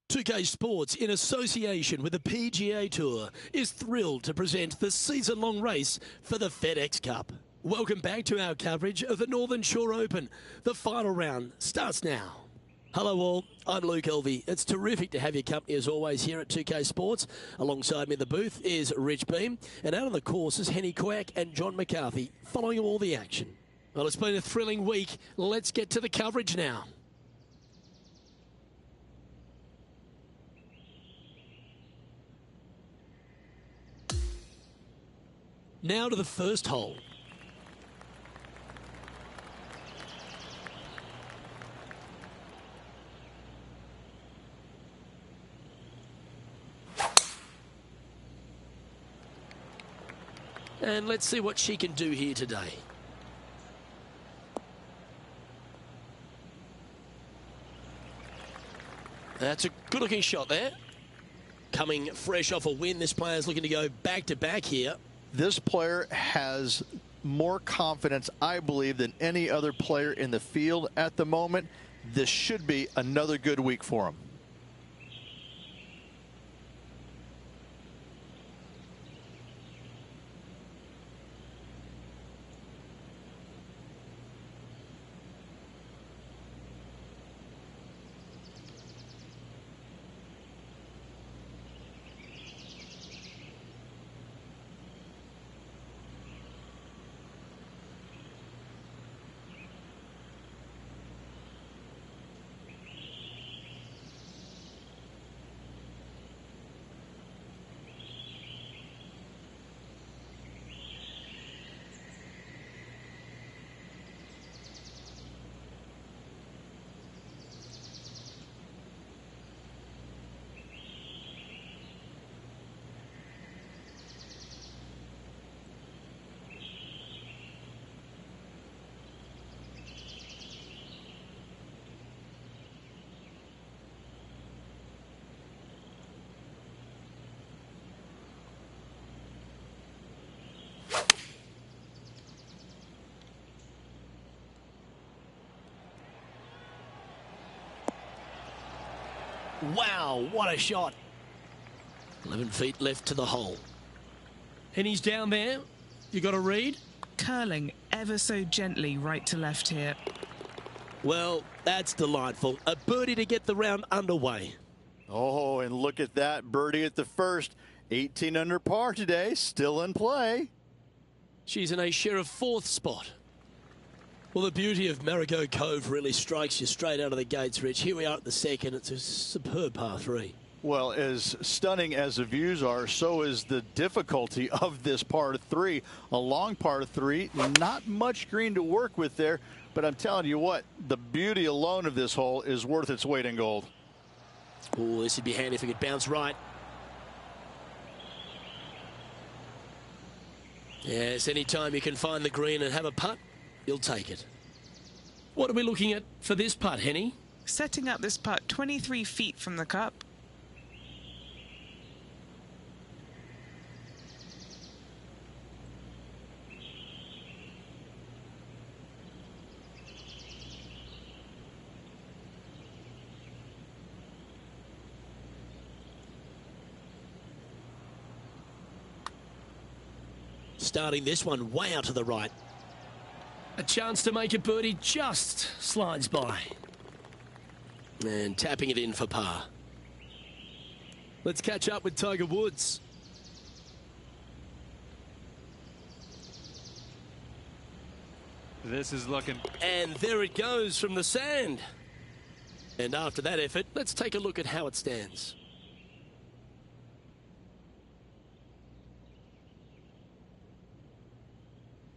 2K Sports, in association with the PGA Tour, is thrilled to present the season-long race for the FedEx Cup. Welcome back to our coverage of the Northern Shore Open. The final round starts now. Hello all, I'm Luke Elvey. It's terrific to have your company as always here at 2K Sports. Alongside me in the booth is Rich Beam, and out on the course is Henny Quack and John McCarthy, following all the action. Well, it's been a thrilling week. Let's get to the coverage now. Now to the first hole. And let's see what she can do here today. That's a good-looking shot there. Coming fresh off a win, this player's looking to go back-to-back here. This player has more confidence, I believe, than any other player in the field at the moment. This should be another good week for him. Wow, what a shot. 11 feet left to the hole. And he's down there. You got a read? Curling ever so gently right to left here. Well, that's delightful. A birdie to get the round underway. Oh, and look at that birdie at the first. 18 under par today, still in play. She's in a share of fourth spot. Well, the beauty of Marigot Cove really strikes you straight out of the gates, Rich. Here we are at the second. It's a superb par three. Well, as stunning as the views are, so is the difficulty of this par three. A long par three, not much green to work with there, but I'm telling you what, the beauty alone of this hole is worth its weight in gold. Oh, this would be handy if it could bounce right. Yes, anytime you can find the green and have a putt, you'll take it. What are we looking at for this putt, Henny? Setting up this putt 23 feet from the cup. Starting this one way out to the right. A chance to make a birdie just slides by. And tapping it in for par. Let's catch up with Tiger Woods. This is looking... And there it goes from the sand. And after that effort, let's take a look at how it stands.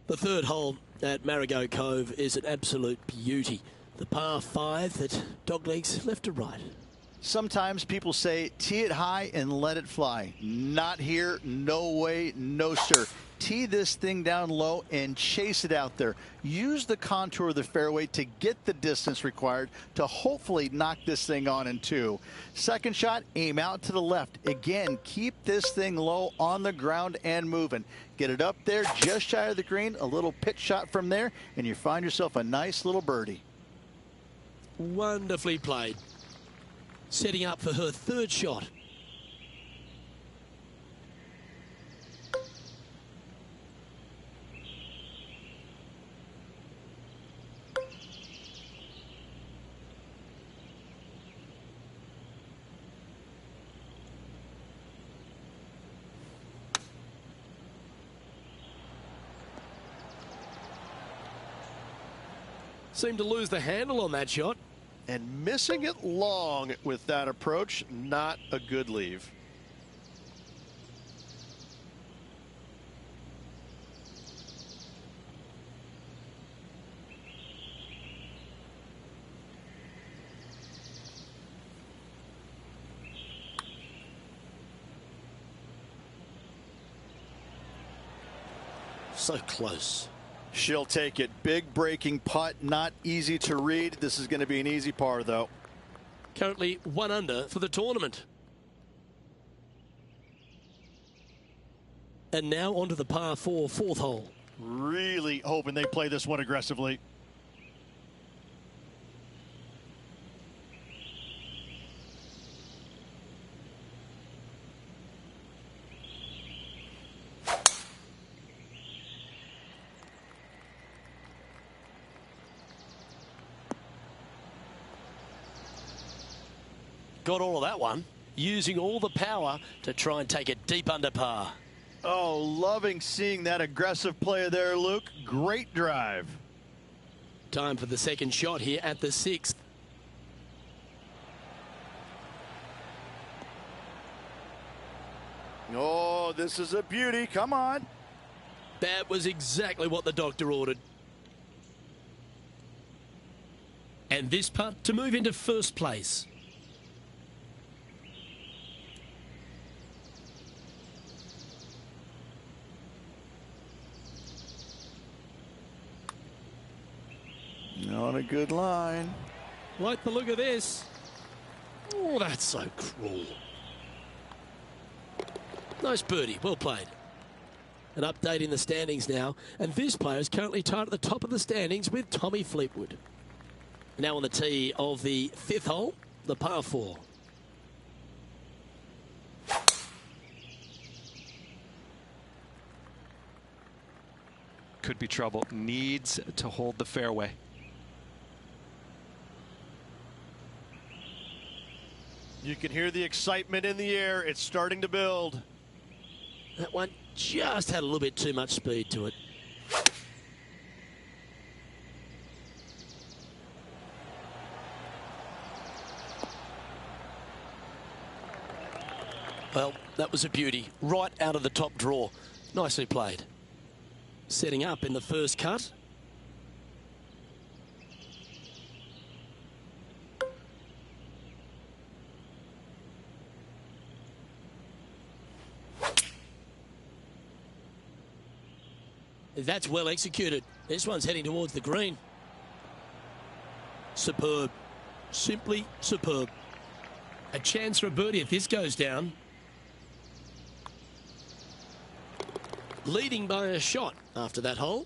The third hole at Marigot Cove is an absolute beauty. The par 5 that doglegs left to right. Sometimes people say, tee it high and let it fly. Not here, no way, no sir. Tee this thing down low and chase it out there. Use the contour of the fairway to get the distance required to hopefully knock this thing on in two. Second shot, aim out to the left. Again, keep this thing low on the ground and moving. Get it up there just shy of the green, a little pitch shot from there, and you find yourself a nice little birdie. Wonderfully played. Setting up for her third shot. Seemed to lose the handle on that shot. And missing it long with that approach, not a good leave. So close. She'll take it. Big breaking putt, not easy to read. This is going to be an easy par, though. Currently 1 under for the tournament. And now onto the par 4 fourth hole. Really hoping they play this one aggressively. Got all of that one, using all the power to try and take it deep under par. Oh, loving seeing that aggressive play there, Luke. Great drive. Time for the second shot here at the 6th. Oh, this is a beauty. Come on. That was exactly what the doctor ordered. And this putt to move into first place. On a good line. Like the look of this. Oh, that's so cruel. Nice birdie. Well played. An update in the standings now. And this player is currently tied at the top of the standings with Tommy Fleetwood. Now on the tee of the 5th hole, the par 4. Could be trouble. Needs to hold the fairway. You can hear the excitement in the air. It's starting to build. That one just had a little bit too much speed to it. Well, that was a beauty. Right out of the top draw. Nicely played. Setting up in the first cut. That's well executed. This one's heading towards the green. Superb. Simply superb. A chance for a birdie if this goes down. Leading by a shot after that hole.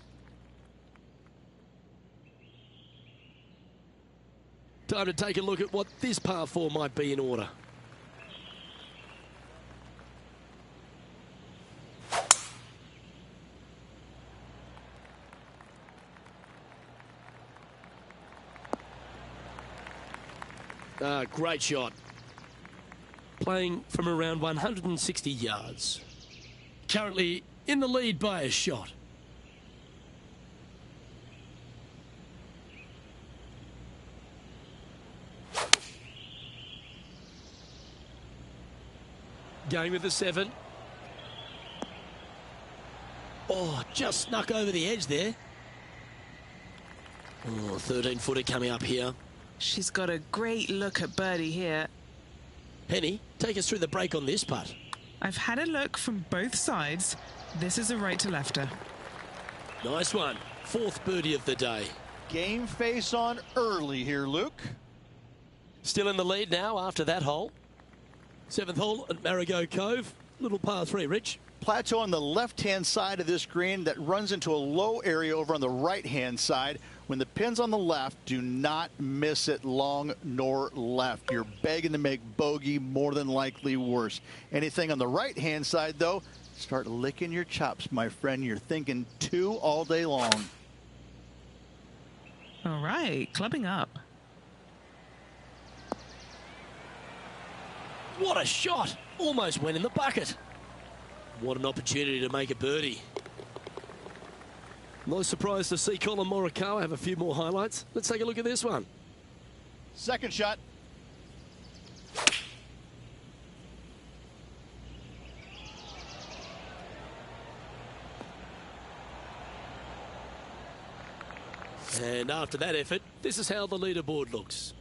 Time to take a look at what this par 4 might be in order. Great shot. Playing from around 160 yards. Currently in the lead by a shot. Going with the 7. Oh, just snuck over the edge there. Oh, 13-footer coming up here. She's got a great look at birdie here. Penny, take us through the break on this putt. I've had a look from both sides. This is a right to lefter. Nice one. 4th birdie of the day. Game face on early here, Luke. Still in the lead now after that hole. 7th hole at Marigot Cove. Little par 3, Rich. plateau on the left-hand side of this green that runs into a low area over on the right-hand side. When the pin's on the left, do not miss it long nor left. You're begging to make bogey, more than likely worse. Anything on the right-hand side, though, start licking your chops, my friend. You're thinking 2 all day long. All right, clubbing up. What a shot! Almost went in the bucket. What an opportunity to make a birdie. No surprise to see Colin Morikawa have a few more highlights. Let's take a look at this one. Second shot. And after that effort, this is how the leaderboard looks.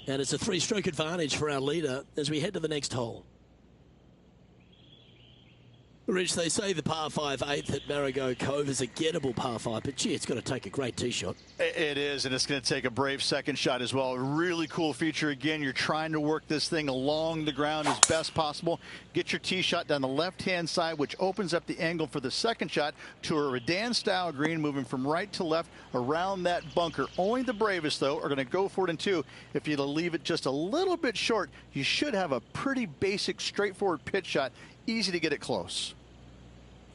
And it's a 3-stroke advantage for our leader as we head to the next hole. Rich, they say the par 5 8th at Marigot Cove is a gettable par 5, but gee, it's got to take a great tee shot. It is, and it's going to take a brave second shot as well. Really cool feature. Again, you're trying to work this thing along the ground as best possible. Get your tee shot down the left-hand side, which opens up the angle for the second shot to a Redan-style green, moving from right to left around that bunker. Only the bravest, though, are going to go for it in 2. If you leave it just a little bit short, you should have a pretty basic, straightforward pitch shot. Easy to get it close.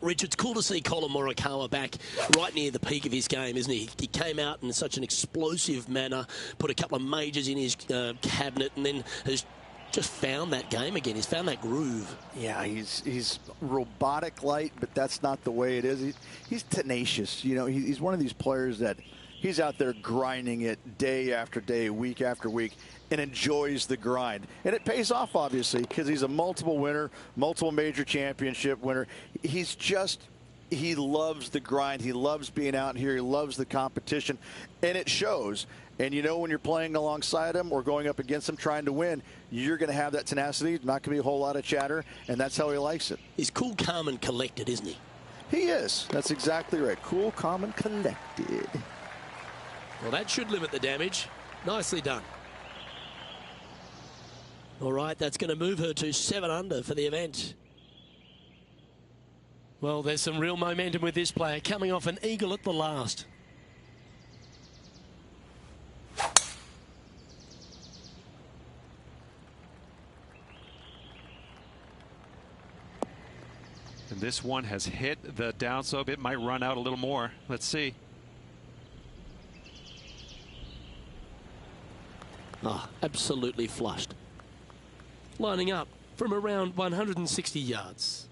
Rich, it's cool to see Colin Morikawa back right near the peak of his game, isn't he? He came out in such an explosive manner, put a couple of majors in his cabinet, and then has just found that game again. He's found that groove. Yeah, he's robotic light, but that's not the way it is. He's tenacious. You know, he's one of these players that he's out there grinding it day after day, week after week, and enjoys the grind. And it pays off, obviously, because he's a multiple winner, multiple major championship winner. He loves the grind. He loves being out here. He loves the competition, and it shows. And you know, when you're playing alongside him or going up against him trying to win, you're going to have that tenacity. Not going to be a whole lot of chatter, and that's how he likes it. He's cool, calm, and collected, isn't he? He is. That's exactly right. Cool, calm, and collected. Well, that should limit the damage. Nicely done. All right, that's going to move her to 7 under for the event. Well, there's some real momentum with this player, coming off an eagle at the last. And this one has hit the downslope. It might run out a little more. Let's see. Oh, absolutely flushed. Lining up from around 160 yards.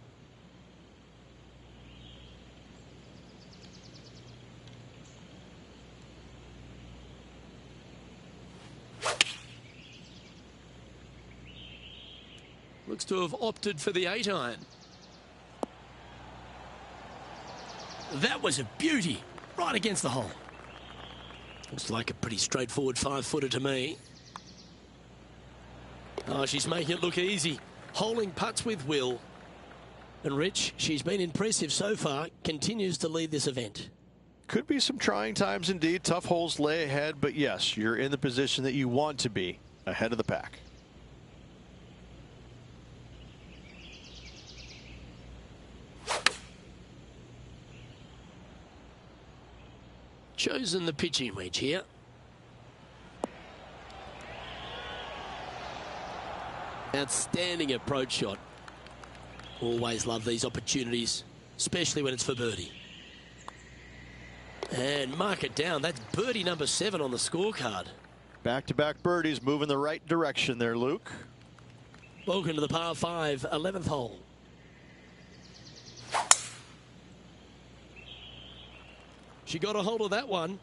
Looks to have opted for the 8-iron. That was a beauty, right against the hole. Looks like a pretty straightforward 5-footer to me. Oh, she's making it look easy. Holing putts with will. And Rich, she's been impressive so far, continues to lead this event. Could be some trying times indeed. Tough holes lay ahead, but yes, you're in the position that you want to be, ahead of the pack. Chosen the pitching wedge here. Outstanding approach shot. Always love these opportunities, especially when it's for birdie. And mark it down. That's birdie number 7 on the scorecard. Back-to-back birdies, moving the right direction there, Luke. Welcome to the par 5 11th hole. She got a hold of that one.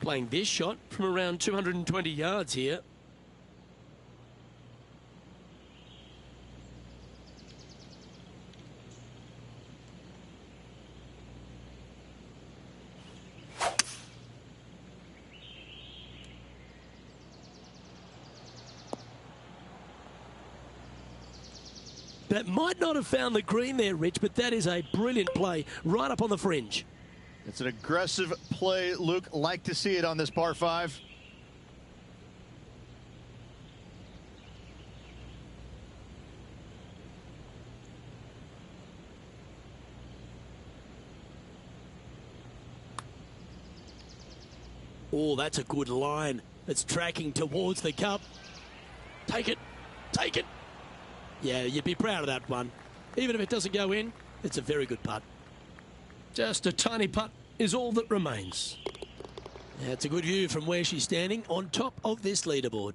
Playing this shot from around 220 yards here. That might not have found the green there, Rich, but that is a brilliant play right up on the fringe. It's an aggressive play, Luke. Like to see it on this par 5. Oh, that's a good line. It's tracking towards the cup. Take it. Take it. Yeah, you'd be proud of that one. Even if it doesn't go in, it's a very good putt. Just a tiny putt is all that remains. Yeah, it's a good view from where she's standing on top of this leaderboard.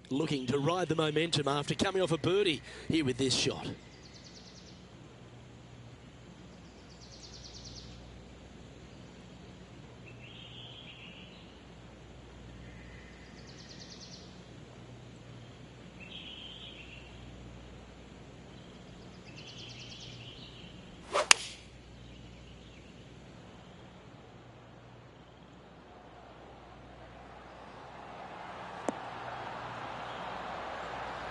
Looking to ride the momentum after coming off a birdie here with this shot.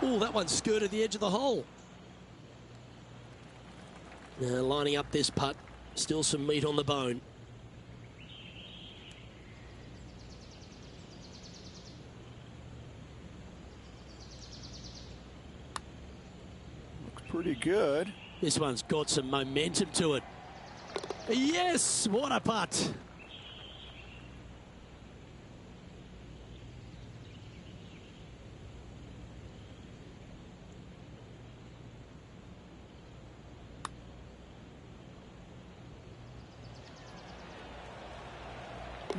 Oh, that one skirted the edge of the hole. Now lining up this putt. Still some meat on the bone. Looks pretty good. This one's got some momentum to it. Yes, what a putt.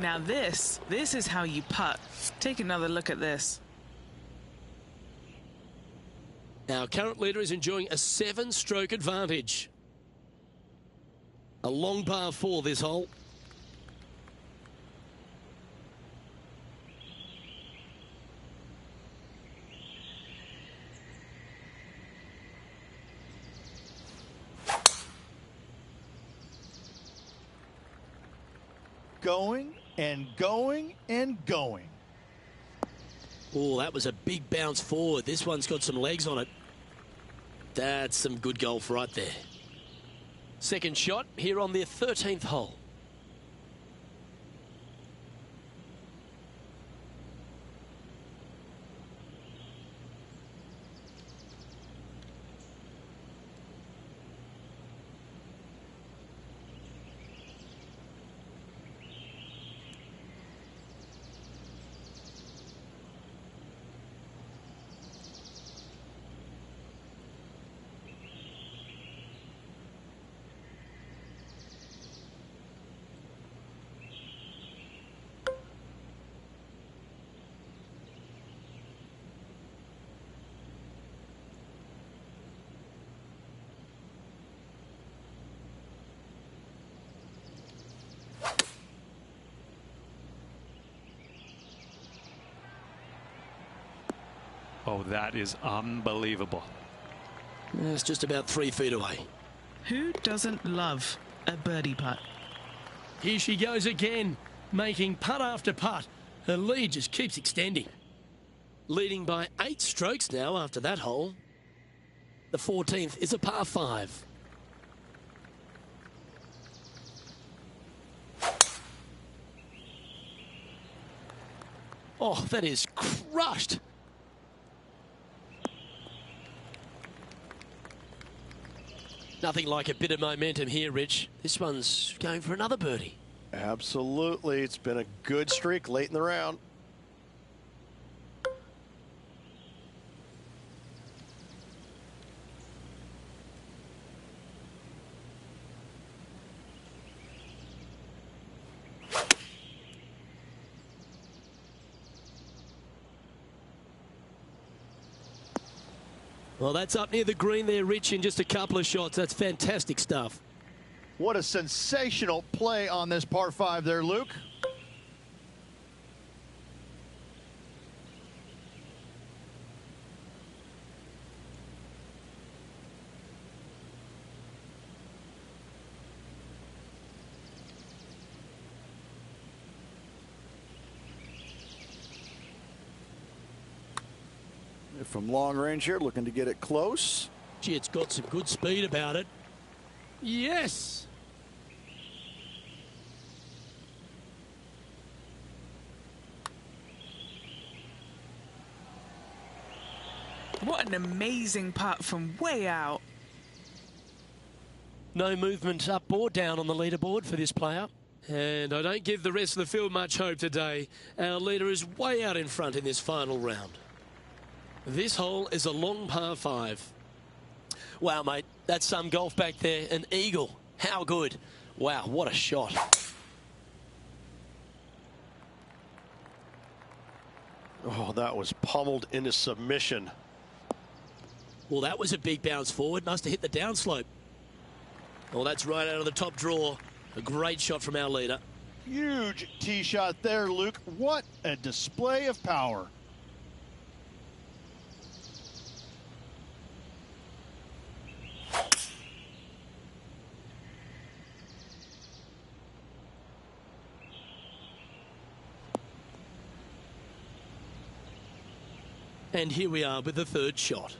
Now this is how you putt. Take another look at this. Our current leader is enjoying a 7-stroke advantage. A long par 4 this hole. Going and going and going. Oh, that was a big bounce forward. This one's got some legs on it. That's some good golf right there. Second shot here on the 13th hole. Oh, that is unbelievable. It's just about 3 feet away. Who doesn't love a birdie putt? Here she goes again, making putt after putt. Her lead just keeps extending. Leading by 8 strokes now after that hole. The 14th is a par 5. Oh, that is crushed. Nothing like a bit of momentum here, Rich. This one's going for another birdie. Absolutely. It's been a good streak late in the round. Well, that's up near the green there, Rich, in just a couple of shots. That's fantastic stuff. What a sensational play on this par 5 there, Luke. From long range here, looking to get it close. Gee, it's got some good speed about it. Yes! What an amazing putt from way out. No movement up or down on the leaderboard for this player. And I don't give the rest of the field much hope today. Our leader is way out in front in this final round. This hole is a long par 5. Wow, mate, that's some golf back there. An eagle. How good. Wow, what a shot. Oh, that was pummeled into submission. Well, that was a big bounce forward. Must have hit the downslope. Well, that's right out of the top draw. A great shot from our leader. Huge tee shot there, Luke. What a display of power. And here we are with the third shot.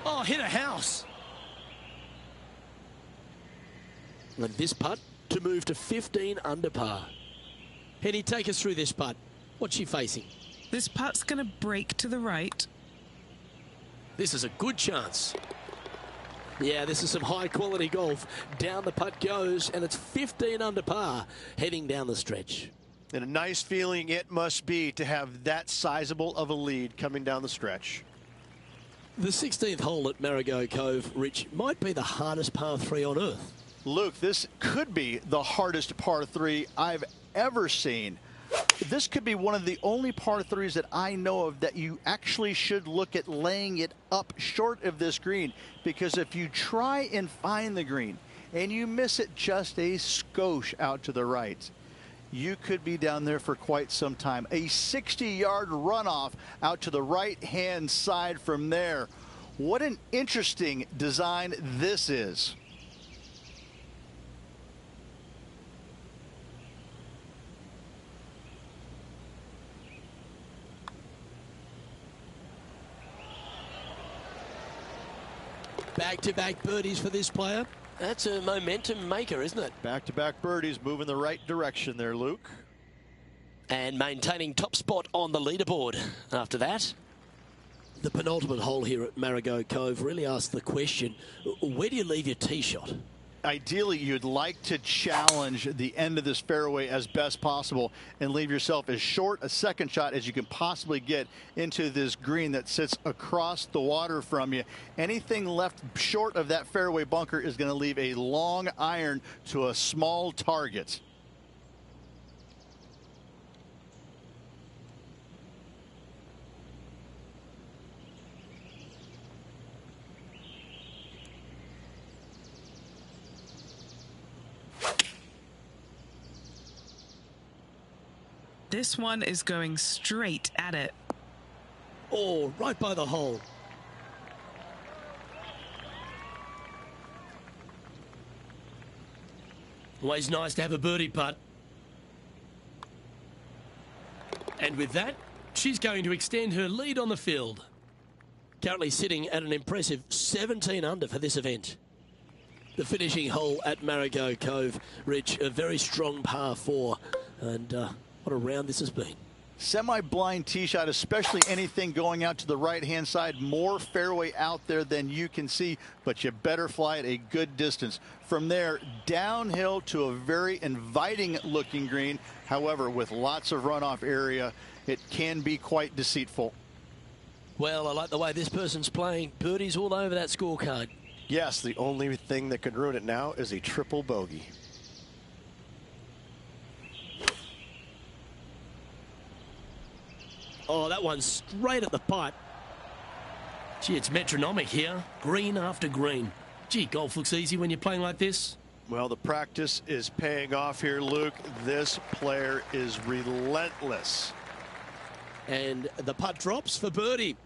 Oh, hit a house. And this putt to move to 15 under par. Henny, take us through this putt. What's she facing? This putt's going to break to the right. This is a good chance. Yeah, this is some high quality golf. Down the putt goes, and it's 15 under par heading down the stretch. And a nice feeling it must be to have that sizable of a lead coming down the stretch. The 16th hole at Marigot Cove, Rich, might be the hardest par 3 on earth. Luke, this could be the hardest par 3 I've ever seen. This could be one of the only par 3s that I know of that you actually should look at laying it up short of this green, because if you try and find the green and you miss it just a skosh out to the right, you could be down there for quite some time. A 60-yard runoff out to the right-hand side from there. What an interesting design this is. Back-to-back birdies for this player. That's a momentum maker, isn't it? Back-to-back birdies, moving the right direction there, Luke. And maintaining top spot on the leaderboard after that. The penultimate hole here at Marigot Cove really asks the question, where do you leave your tee shot? Ideally, you'd like to challenge the end of this fairway as best possible and leave yourself as short a second shot as you can possibly get into this green that sits across the water from you. Anything left short of that fairway bunker is going to leave a long iron to a small target. This one is going straight at it. Oh, right by the hole. Always nice to have a birdie putt. And with that, she's going to extend her lead on the field. Currently sitting at an impressive 17 under for this event. The finishing hole at Marigot Cove, Rich, a very strong par 4. And what a round this has been. Semi-blind tee shot, especially anything going out to the right-hand side. More fairway out there than you can see, but you better fly it a good distance. From there, downhill to a very inviting-looking green. However, with lots of runoff area, it can be quite deceitful. Well, I like the way this person's playing. Birdies all over that scorecard. Yes, the only thing that could ruin it now is a triple bogey. Oh, that one's straight at the putt. Gee, it's metronomic here. Green after green. Gee, golf looks easy when you're playing like this. Well, the practice is paying off here, Luke. This player is relentless. And the putt drops for birdie.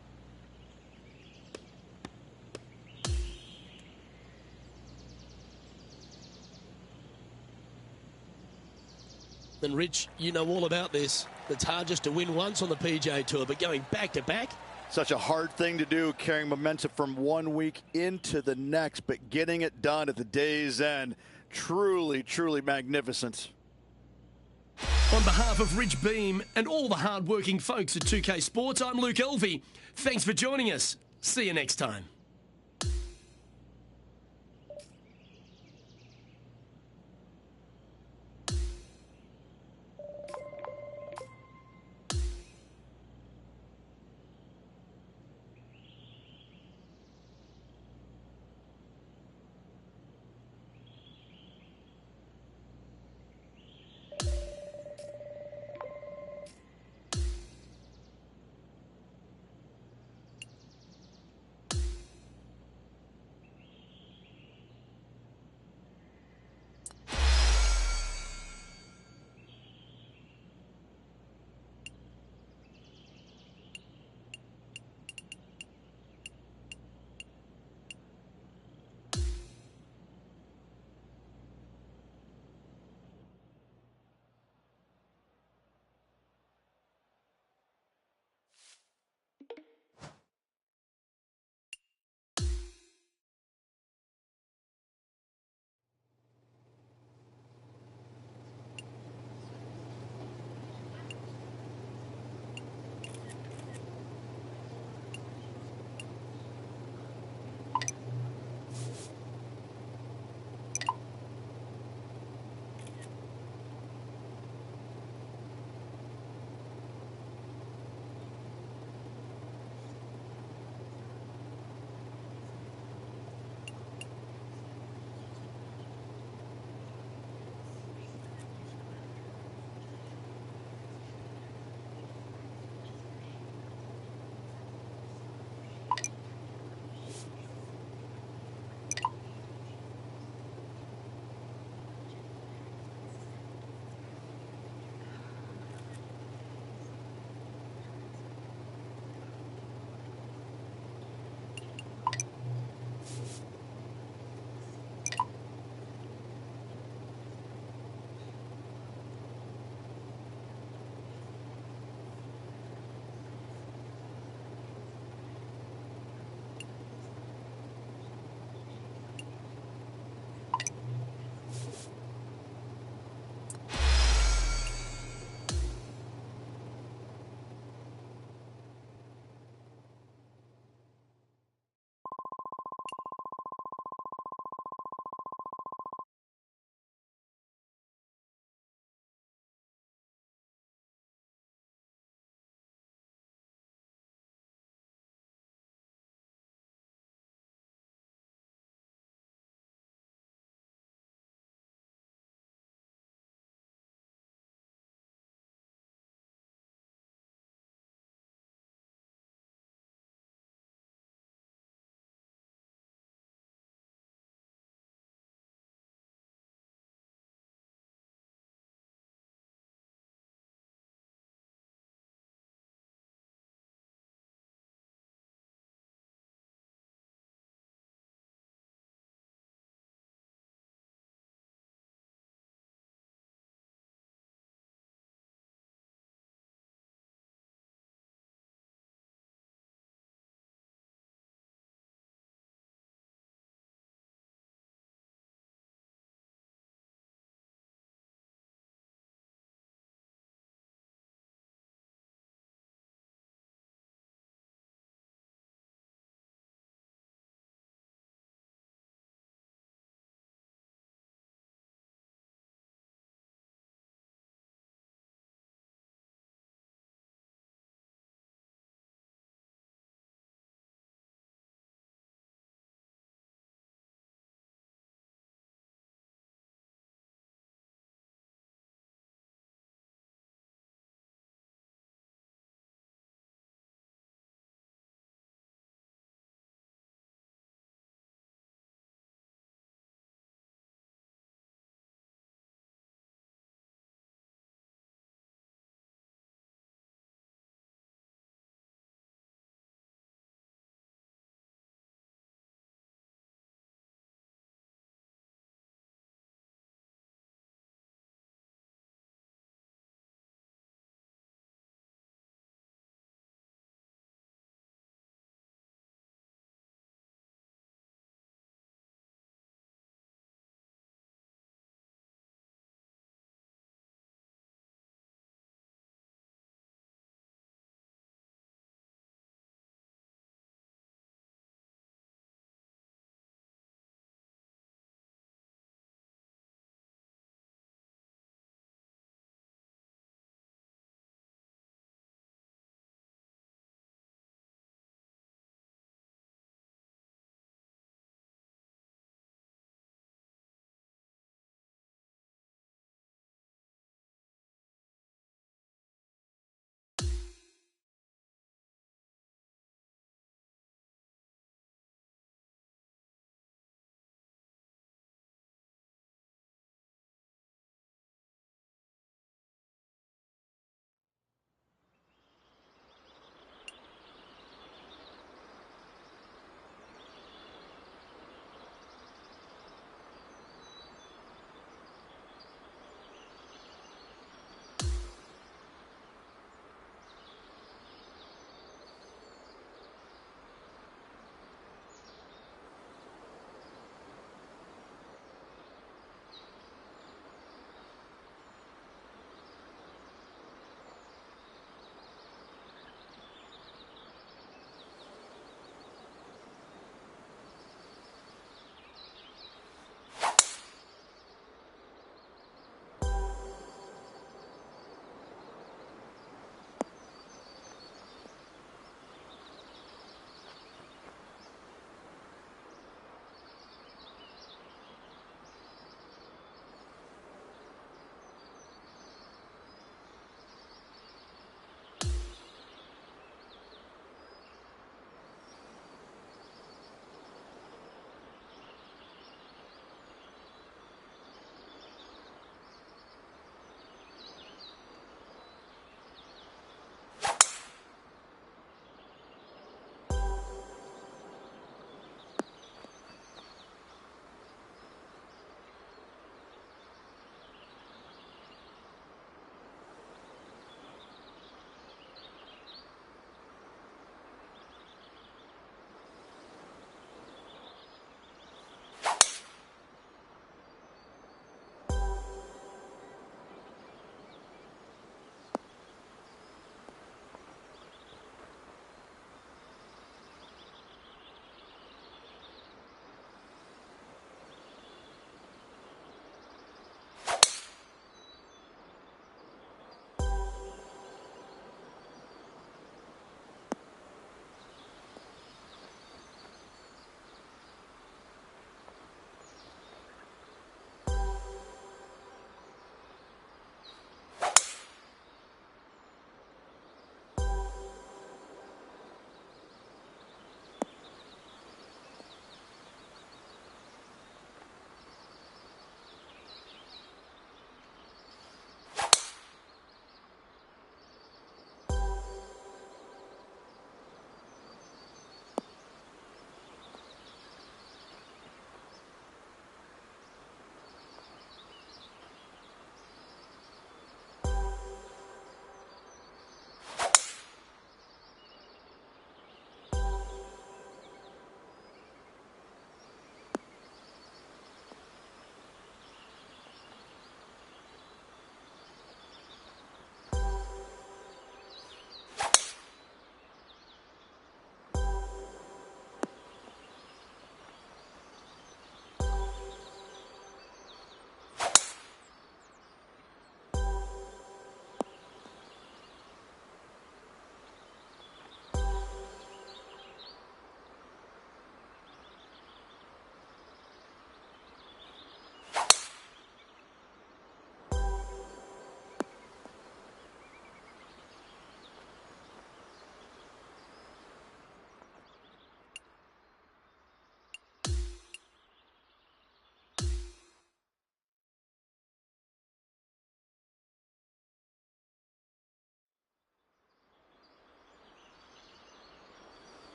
And Rich, you know all about this. It's hard just to win once on the PGA Tour, but going back to back. Such a hard thing to do, carrying momentum from one week into the next, but getting it done at the day's end, truly, truly magnificent. On behalf of Rich Beam and all the hard-working folks at 2K Sports, I'm Luke Elvey. Thanks for joining us. See you next time.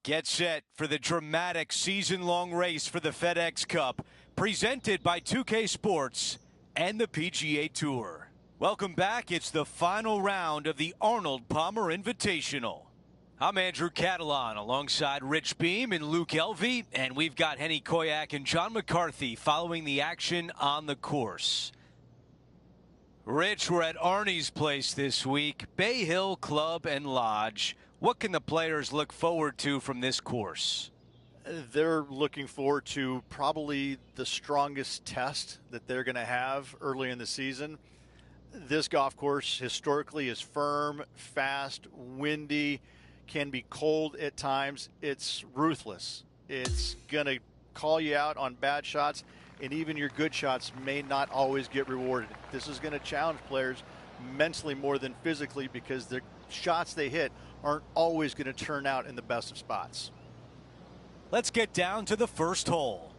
Get set for the dramatic season-long race for the FedEx Cup, presented by 2K Sports and the PGA Tour. Welcome back. It's the final round of the Arnold Palmer Invitational. I'm Andrew Catalan alongside Rich Beam and Luke Elvey, and we've got Henny Koyak and John McCarthy following the action on the course. Rich, we're at Arnie's place this week, Bay Hill Club and Lodge. What can the players look forward to from this course? They're looking forward to probably the strongest test that they're going to have early in the season. This golf course historically is firm, fast, windy, can be cold at times. It's ruthless. It's going to call you out on bad shots, and even your good shots may not always get rewarded. This is going to challenge players mentally more than physically, because the shots they hit aren't always going to turn out in the best of spots. Let's get down to the first hole.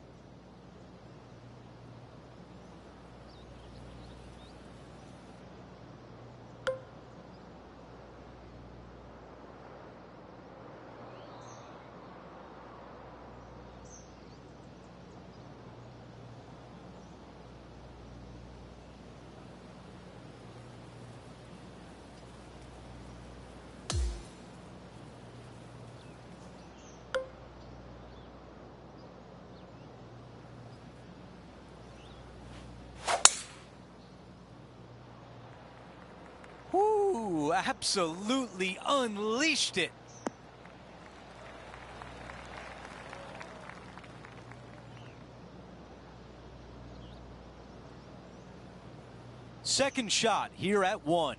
Ooh, absolutely unleashed it. Second shot here at 1.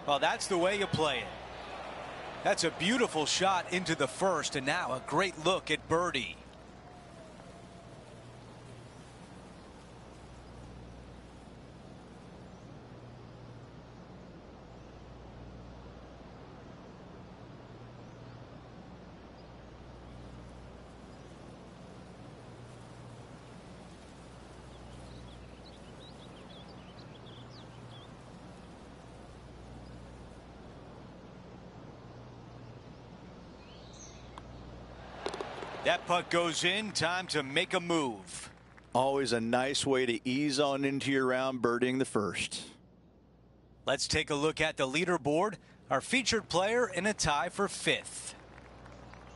Well, that's the way you play it. That's a beautiful shot into the first, and now a great look at birdie. That putt goes in. Time to make a move. Always a nice way to ease on into your round, birdieing the first. Let's take a look at the leaderboard. Our featured player in a tie for 5th.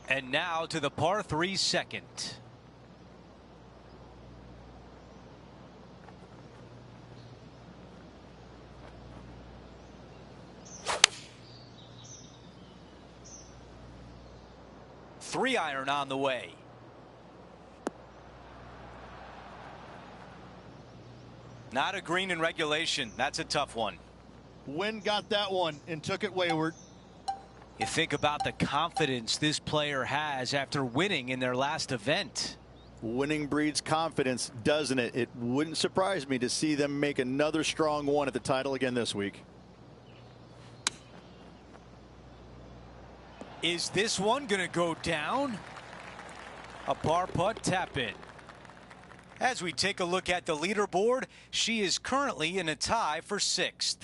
And now to the par 3 second. Three iron on the way. Not a green in regulation. That's a tough one. Wind got that one and took it wayward. You think about the confidence this player has after winning in their last event. Winning breeds confidence, doesn't it? It wouldn't surprise me to see them make another strong one at the title again this week. Is this one going to go down? A par putt tap in. As we take a look at the leaderboard, she is currently in a tie for 6th.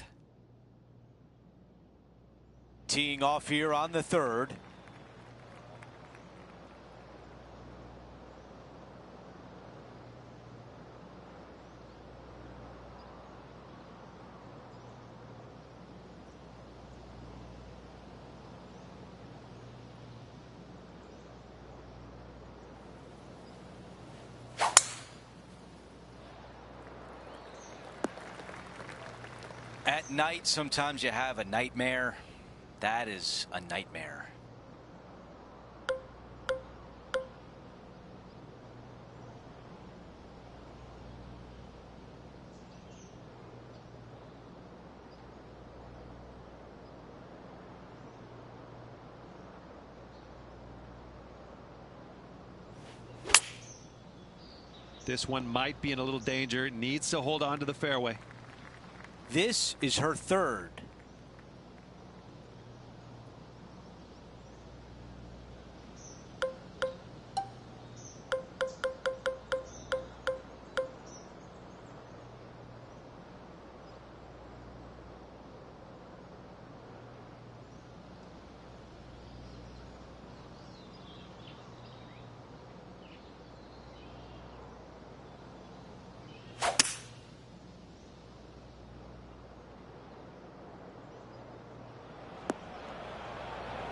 Teeing off here on the 3rd. At night, sometimes you have a nightmare. That is a nightmare. This one might be in a little danger. Needs to hold on to the fairway. This is her third.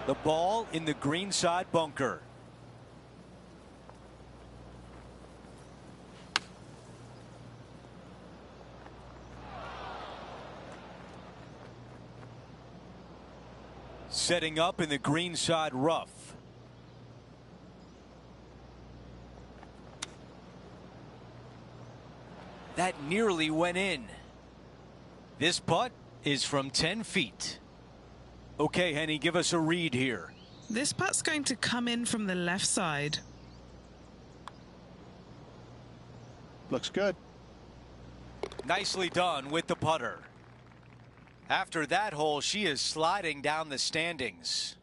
The ball in the greenside bunker. Setting up in the greenside rough. That nearly went in. This putt is from 10 feet. Okay, Henny, give us a read here. This putt's going to come in from the left side. Looks good. Nicely done with the putter. After that hole, she is sliding down the standings.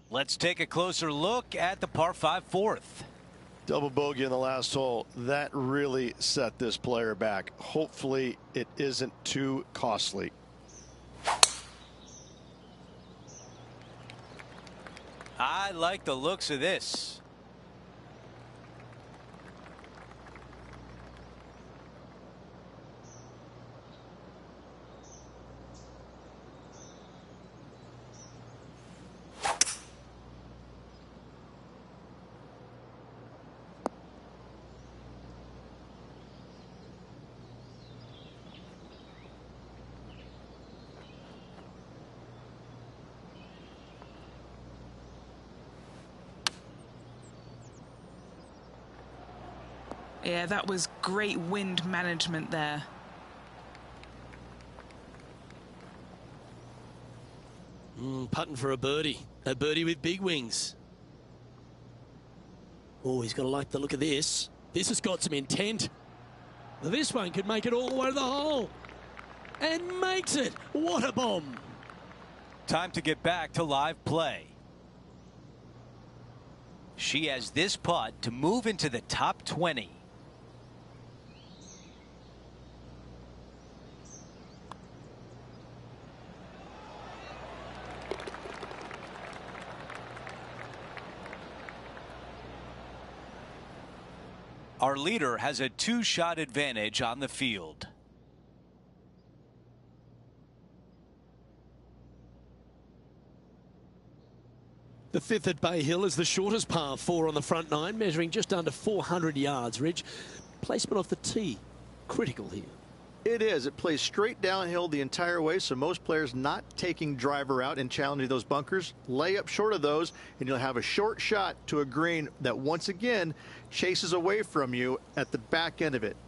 Let's take a closer look at the par 5 fourth. Double bogey in the last hole. That really set this player back. Hopefully it isn't too costly. I like the looks of this. Yeah, that was great wind management there. Putting for a birdie with big wings. Oh, he's got to like the look of this. This has got some intent. This one could make it all the way to the hole. And makes it. What a bomb. Time to get back to live play. She has this putt to move into the top 20. Our leader has a 2-shot advantage on the field. The fifth at Bay Hill is the shortest par 4 on the front 9, measuring just under 400 yards, Ridge. Placement off the tee, critical here. It is. It plays straight downhill the entire way, so most players not taking driver out and challenging those bunkers. Lay up short of those, and you'll have a short shot to a green that once again chases away from you at the back end of it.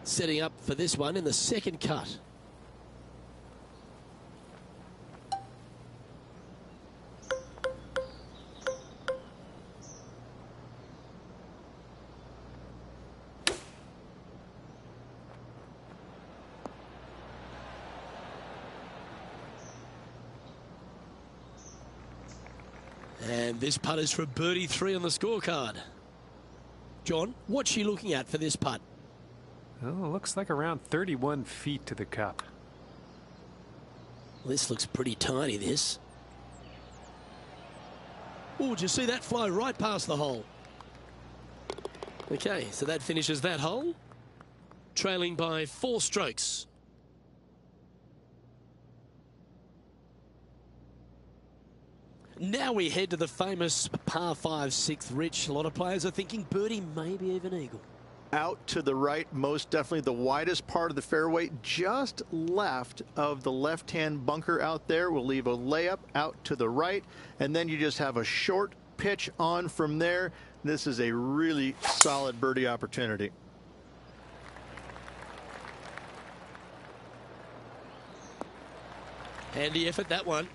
setting up for this one in the second cut. And this putt is for birdie 3 on the scorecard. John, what's she looking at for this putt? Oh, it looks like around 31 feet to the cup. This looks pretty tiny, this. Oh, did you see that fly right past the hole? Okay, so that finishes that hole. Trailing by 4 strokes. Now we head to the famous par 5 6th. Rich, a lot of players are thinking birdie, maybe even eagle. Out to the right, most definitely the widest part of the fairway, just left of the left-hand bunker out there. We'll leave a layup out to the right, and then you just have a short pitch on from there. This is a really solid birdie opportunity. Handy effort, that one.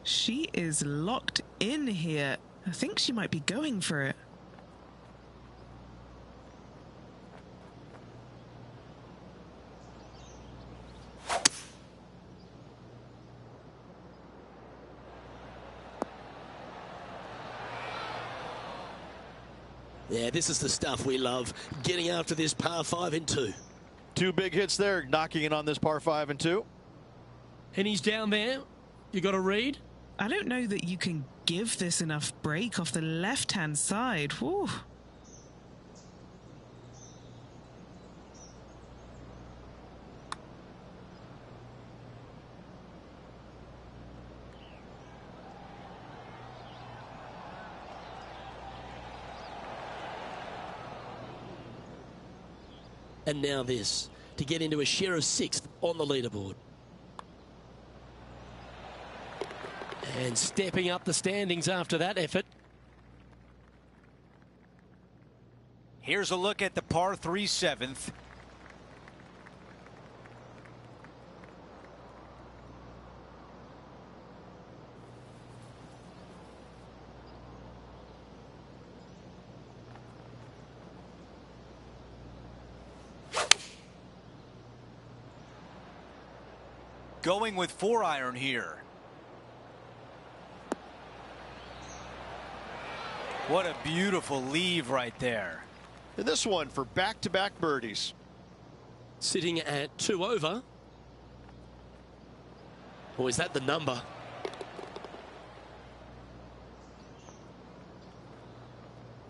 She is locked in here. I think she might be going for it. Yeah, this is the stuff we love, getting after this par 5 in 2. 2 big hits there, knocking in on this par 5 and 2. And he's down there. You got a read? I don't know that you can give this enough break off the left-hand side. Whew. And now this, to get into a share of 6th on the leaderboard. And stepping up the standings after that effort. Here's a look at the par 3 7th. Going with 4-iron here. What a beautiful leave right there. And this one for back-to-back birdies. Sitting at 2 over. Or is that the number?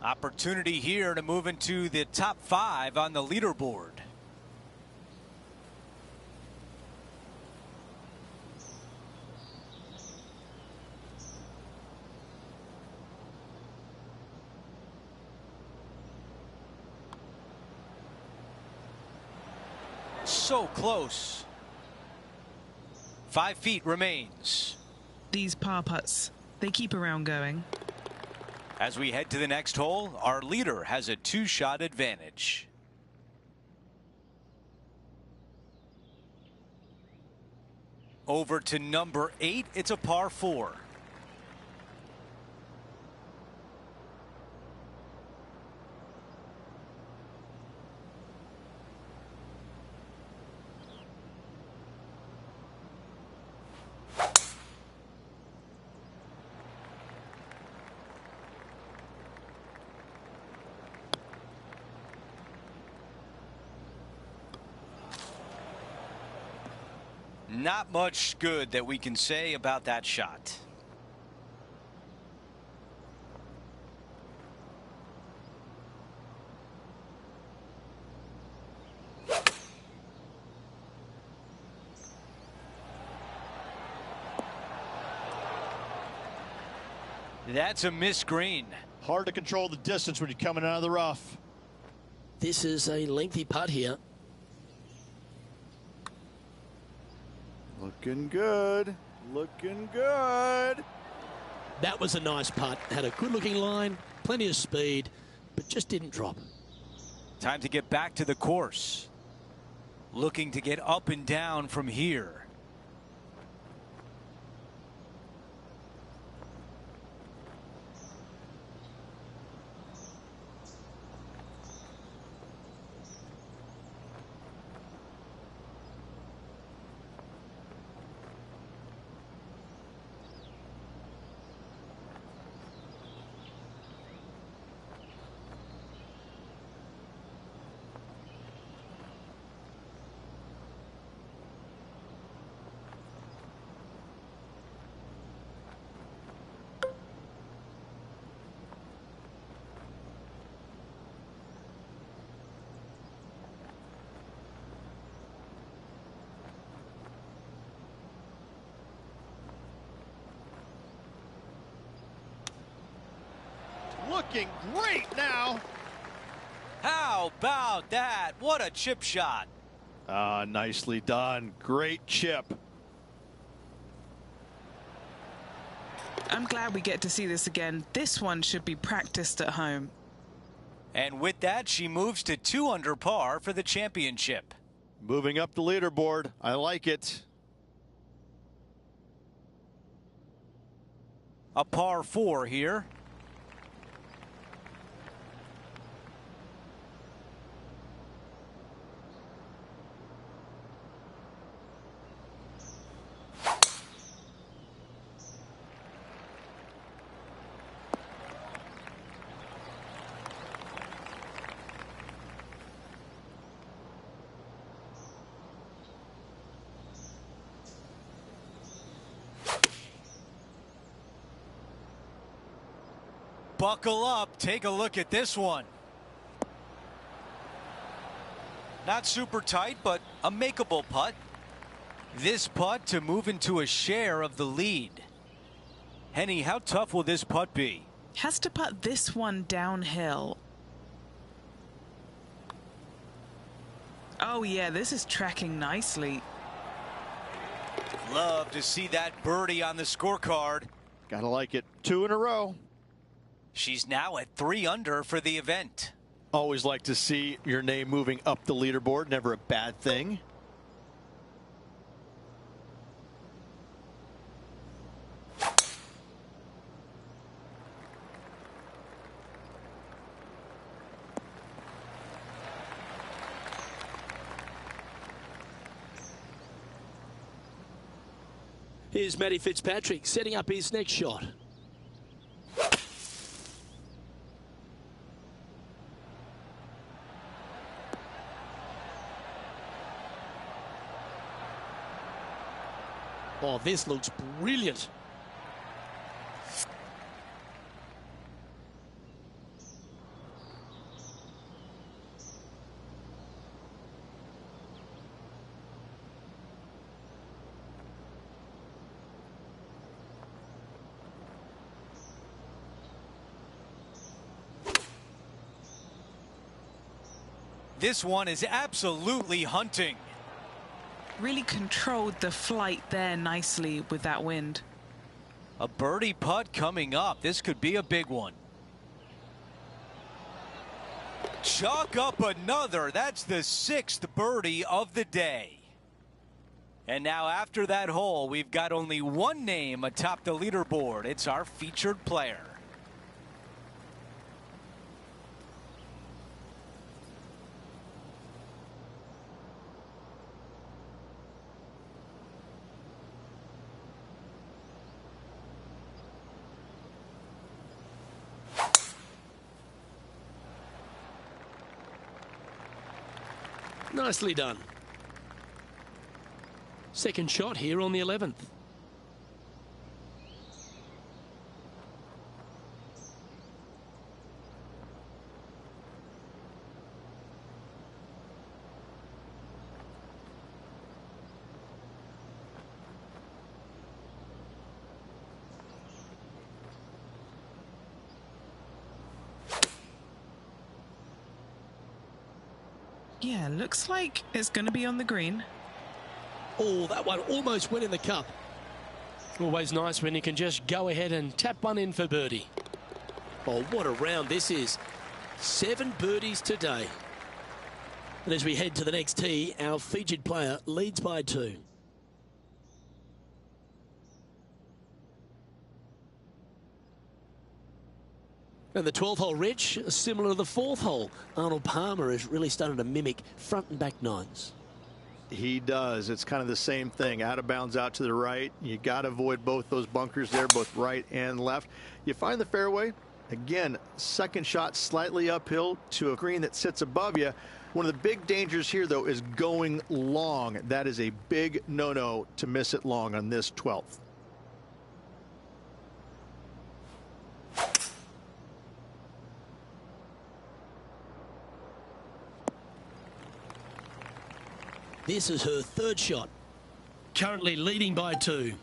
Opportunity here to move into the top 5 on the leaderboard. So close. 5 feet remains. These par putts, they keep around going. As we head to the next hole, our leader has a 2-shot advantage. Over to number 8, it's a par 4. Not much good that we can say about that shot. That's a missed green. Hard to control the distance when you're coming out of the rough. This is a lengthy putt here. Looking good. Looking good. That was a nice putt. Had a good looking line, plenty of speed, but just didn't drop. Time to get back to the course. Looking to get up and down from here. Looking great now. How about that? What a chip shot. Nicely done. Great chip. I'm glad we get to see this again. This one should be practiced at home. And with that, she moves to 2 under par for the championship. Moving up the leaderboard. I like it. A par 4 here. Buckle up. Take a look at this one. Not super tight, but a makeable putt. This putt to move into a share of the lead. Henny, how tough will this putt be? Has to putt this one downhill. Oh yeah, this is tracking nicely. Love to see that birdie on the scorecard. Gotta like it. 2 in a row. She's now at 3 under for the event. Always like to see your name moving up the leaderboard. Never a bad thing. Here's Matty Fitzpatrick setting up his next shot. Oh, this looks brilliant. This one is absolutely hunting. Really controlled the flight there nicely with that wind. A birdie putt coming up. This could be a big one. Chalk up another. That's the 6th birdie of the day. And now after that hole, we've got only one name atop the leaderboard. It's our featured player. Nicely done. Second shot here on the 11th. Yeah, looks like it's going to be on the green. Oh, that one almost went in the cup. Always nice when you can just go ahead and tap one in for birdie. Oh, what a round this is. 7 birdies today. And as we head to the next tee, our featured player leads by 2. And the 12th hole, Rich, similar to the 4th hole. Arnold Palmer has really started to mimic front and back 9s. He does. It's kind of the same thing. Out of bounds out to the right. You got to avoid both those bunkers there, both right and left. You find the fairway. Again, second shot slightly uphill to a green that sits above you. One of the big dangers here, though, is going long. That is a big no-no to miss it long on this 12th. This is her 3rd shot. Currently leading by 2.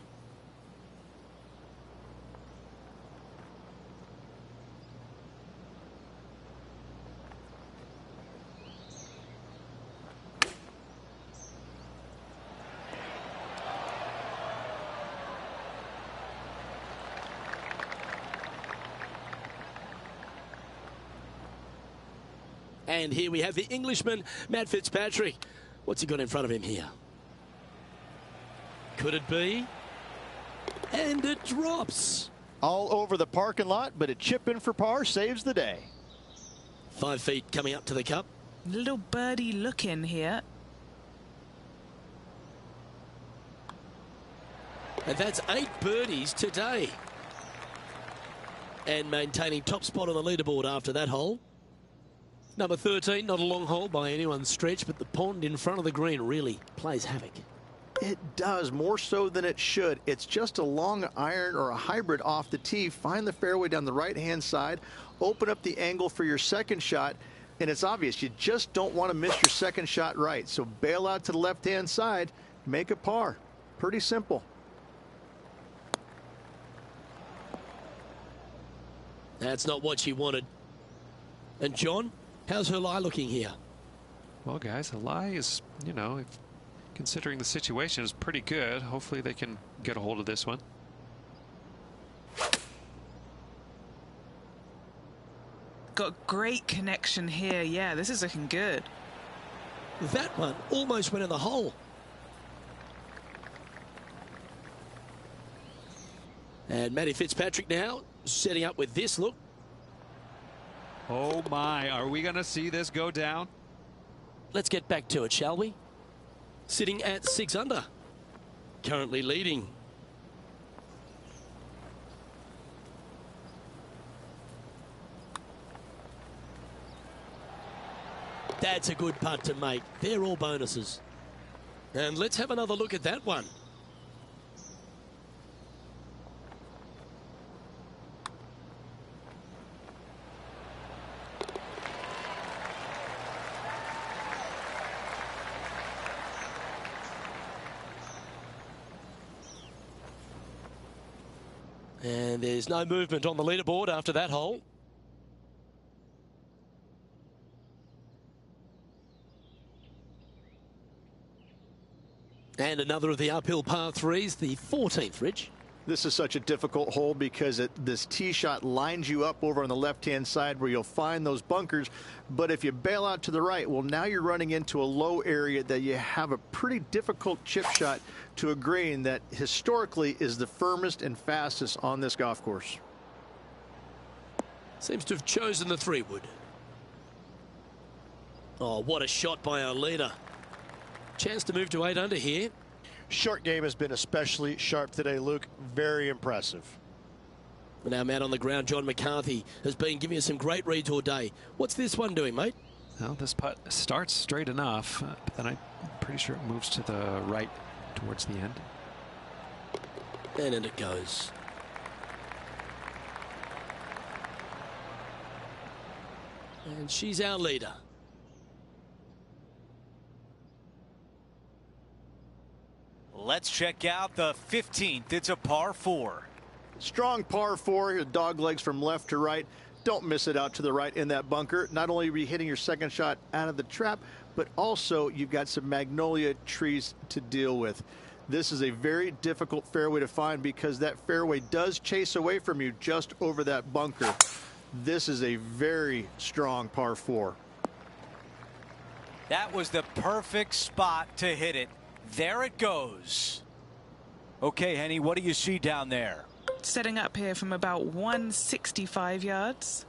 And here we have the Englishman, Matt Fitzpatrick. What's he got in front of him here? Could it be? And it drops. All over the parking lot, but a chip in for par saves the day. 5 feet coming up to the cup. Little birdie look in here. And that's 8 birdies today. And maintaining top spot on the leaderboard after that hole. Number 13, not a long hole by anyone's stretch, but the pond in front of the green really plays havoc. It does, more so than it should. It's just a long iron or a hybrid off the tee. Find the fairway down the right-hand side. Open up the angle for your second shot. And it's obvious, you just don't want to miss your second shot right. So bail out to the left-hand side. Make a par. Pretty simple. That's not what she wanted. And John, how's her lie looking here? Well, guys, the lie is, you know, considering the situation, is pretty good. Hopefully they can get a hold of this one. Got great connection here. Yeah, this is looking good. That one almost went in the hole. And Matty Fitzpatrick now setting up with this look. Oh my, are we going to see this go down? Let's get back to it, shall we? Sitting at 6 under. Currently leading. That's a good putt to make. They're all bonuses. And let's have another look at that one. And there's no movement on the leaderboard after that hole. And another of the uphill par 3s, the 14th, Rich. This is such a difficult hole because this tee shot lines you up over on the left-hand side where you'll find those bunkers. But if you bail out to the right, well, now you're running into a low area that you have a pretty difficult chip shot to a green that historically is the firmest and fastest on this golf course. Seems to have chosen the 3-wood. Oh, what a shot by our leader. Chance to move to 8 under here. Short game has been especially sharp today, Luke. Very impressive. And our man on the ground, John McCarthy, has been giving us some great reads all day. What's this one doing, mate? Well, this putt starts straight enough, but then I'm pretty sure it moves to the right towards the end. And in it goes. And she's our leader. Let's check out the 15th. It's a par 4. Strong par 4. Your dog legs from left to right. Don't miss it out to the right in that bunker. Not only are you hitting your second shot out of the trap, but also you've got some magnolia trees to deal with. This is a very difficult fairway to find because that fairway does chase away from you just over that bunker. This is a very strong par 4. That was the perfect spot to hit it. There it goes. Okay, Henny, what do you see down there? Setting up here from about 165 yards.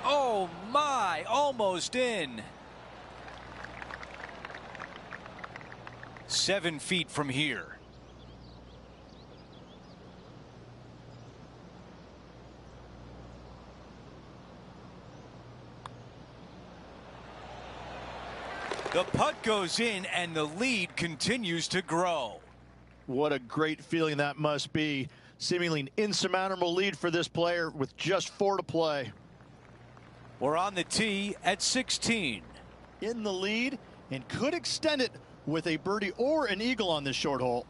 Oh my, almost in. 7 feet from here. The putt goes in and the lead continues to grow. What a great feeling that must be. Seemingly an insurmountable lead for this player with just 4 to play. We're on the tee at 16. In the lead and could extend it with a birdie or an eagle on this short hole.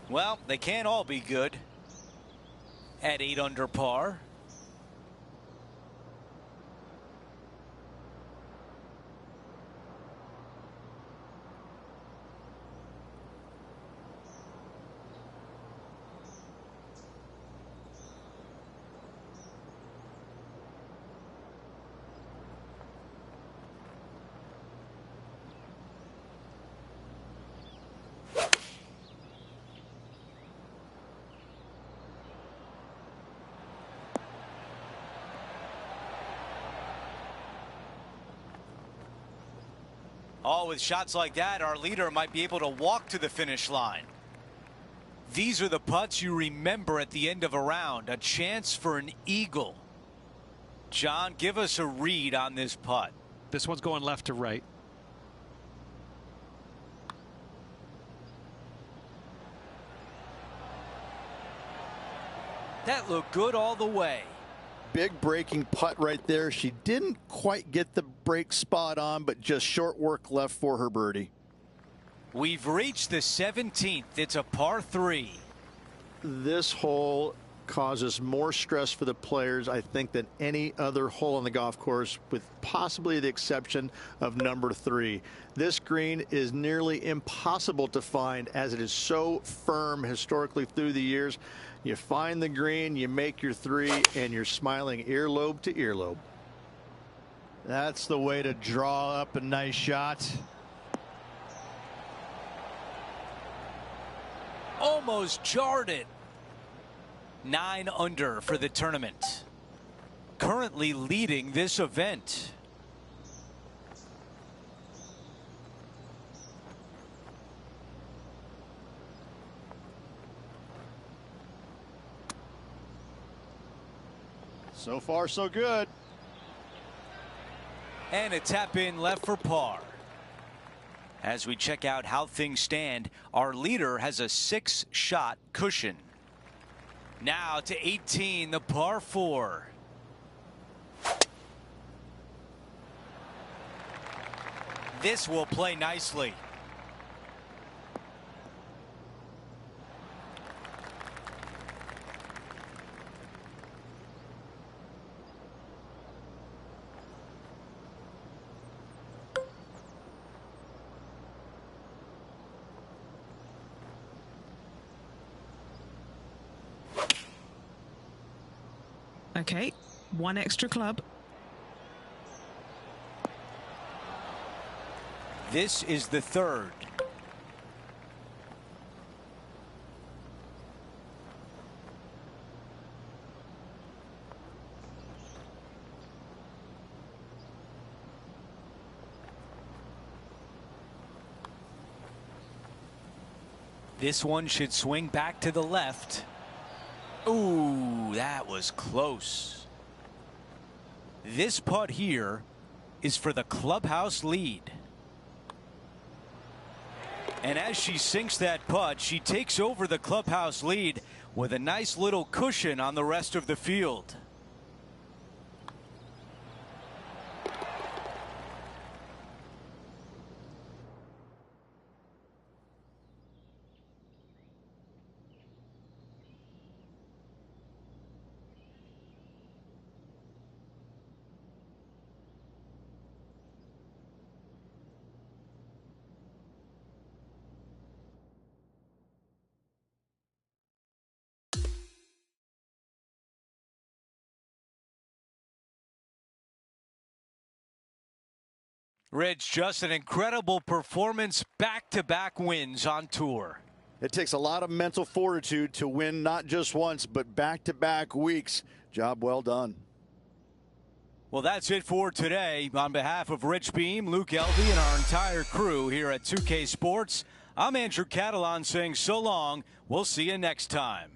Well, they can't all be good. At 8 under par. Oh, with shots like that, our leader might be able to walk to the finish line. These are the putts you remember at the end of a round. A chance for an eagle. John, give us a read on this putt. This one's going left to right. That looked good all the way. Big breaking putt right there. She didn't quite get the break spot on, but just short work left for her birdie. We've reached the 17th. It's a par 3. This hole causes more stress for the players, I think, than any other hole on the golf course, with possibly the exception of number 3. This green is nearly impossible to find as it is so firm historically through the years. You find the green, you make your 3, and you're smiling earlobe to earlobe. That's the way to draw up a nice shot. Almost jarred it. 9 under for the tournament. Currently leading this event. So far, so good. And a tap in left for par. As we check out how things stand, our leader has a 6-shot cushion. Now to 18, the par 4. This will play nicely. Okay, 1 extra club. This is the 3rd. This one should swing back to the left. Ooh, that was close. This putt here is for the clubhouse lead. And as she sinks that putt, she takes over the clubhouse lead with a nice little cushion on the rest of the field. Rich, just an incredible performance, back-to-back wins on tour. It takes a lot of mental fortitude to win not just once, but back-to-back weeks. Job well done. Well, that's it for today. On behalf of Rich Beam, Luke Elvey, and our entire crew here at 2K Sports, I'm Andrew Catalan saying so long. We'll see you next time.